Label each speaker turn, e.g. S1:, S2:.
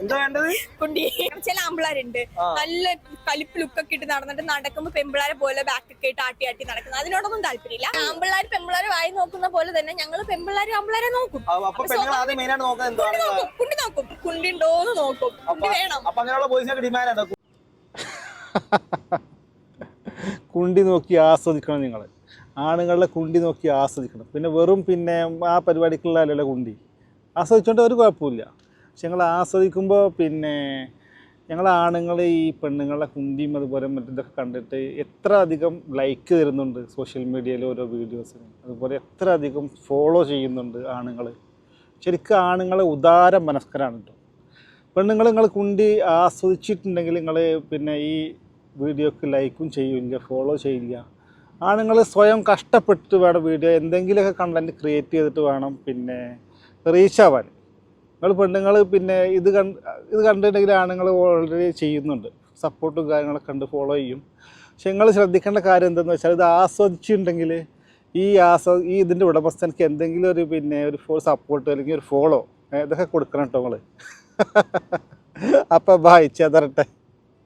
S1: എന്താ വേണ്ടത്?
S2: കുണ്ടി. ചില ആമ്പിളാരുണ്ട് നല്ല കലിപ്പ് ലുക്കൊക്കെ ഇട്ട് നടന്നിട്ട് നടക്കുമ്പോ പെമ്പിളാരെ പോലെ ബാക്കൊക്കെ ഇട്ട് ആട്ടി ആട്ടി നടക്കുന്നത്. അതിനോടൊന്നും താല്പര്യമില്ല. ആമ്പിള്ളാർ പെമ്പിളാരെ വായി നോക്കുന്ന പോലെ തന്നെ ഞങ്ങള് പെമ്പിള്ളാര് ആമ്പിളാരെ നോക്കും. കുണ്ടി നോക്കും, കുണ്ടി ഉണ്ടോന്ന് നോക്കും, കുണ്ടി വേണം.
S3: കുണ്ടി നോക്കി ആസ്വദിക്കണം നിങ്ങൾ. ആണുങ്ങളുടെ കുണ്ടി നോക്കി ആസ്വദിക്കണം. പിന്നെ വെറും ആ പരിപാടിക്കുള്ളതല്ലല്ലോ കുണ്ടി. ആസ്വദിച്ചുകൊണ്ട് ഒരു കുഴപ്പമില്ല. പക്ഷെ ഞങ്ങൾ ആസ്വദിക്കുമ്പോൾ ഞങ്ങൾ ആണുങ്ങൾ ഈ പെണ്ണുങ്ങളുടെ കുണ്ടിയും അതുപോലെ മറ്റേതൊക്കെ കണ്ടിട്ട് എത്ര അധികം ലൈക്ക് തരുന്നുണ്ട് സോഷ്യൽ മീഡിയയിൽ ഓരോ വീഡിയോസിന്. അതുപോലെ എത്ര അധികം ഫോളോ ചെയ്യുന്നുണ്ട് ആണുങ്ങൾ. ശരിക്കും ആണുങ്ങളെ ഉദാര മനസ്കരാണ് കേട്ടോ. പെണ്ണുങ്ങൾ നിങ്ങൾ കുണ്ടി ആസ്വദിച്ചിട്ടുണ്ടെങ്കിൽ നിങ്ങൾ ഈ വീഡിയോക്ക് ലൈക്കും ചെയ്യില്ല, ഫോളോ ചെയ്യില്ല. ആണുങ്ങൾ സ്വയം കഷ്ടപ്പെട്ട് വേണം വീഡിയോ എന്തെങ്കിലുമൊക്കെ കണ്ടൻറ്റ് ക്രിയേറ്റ് ചെയ്തിട്ട് വേണം റീച്ച് ആവാൻ. നിങ്ങൾ പെണ്ണുങ്ങൾ ഇത് കണ്ടിട്ടുണ്ടെങ്കിൽ ആണുങ്ങൾ ഓൾറെഡി ചെയ്യുന്നുണ്ട്, സപ്പോർട്ടും കാര്യങ്ങളൊക്കെ കണ്ട് ഫോളോ ചെയ്യും. പക്ഷെ നിങ്ങൾ ശ്രദ്ധിക്കേണ്ട കാര്യം എന്താണെന്ന് വെച്ചാൽ ഇത് ആസ്വദിച്ചിട്ടുണ്ടെങ്കിൽ ഇതിൻ്റെ ഉടമസ്ഥനക്ക് എന്തെങ്കിലും ഒരു സപ്പോർട്ട് അല്ലെങ്കിൽ ഒരു ഫോളോ ഇതൊക്കെ കൊടുക്കണം കേട്ടോ നിങ്ങൾ. അപ്പം വായിച്ചാൽ തരട്ടെ.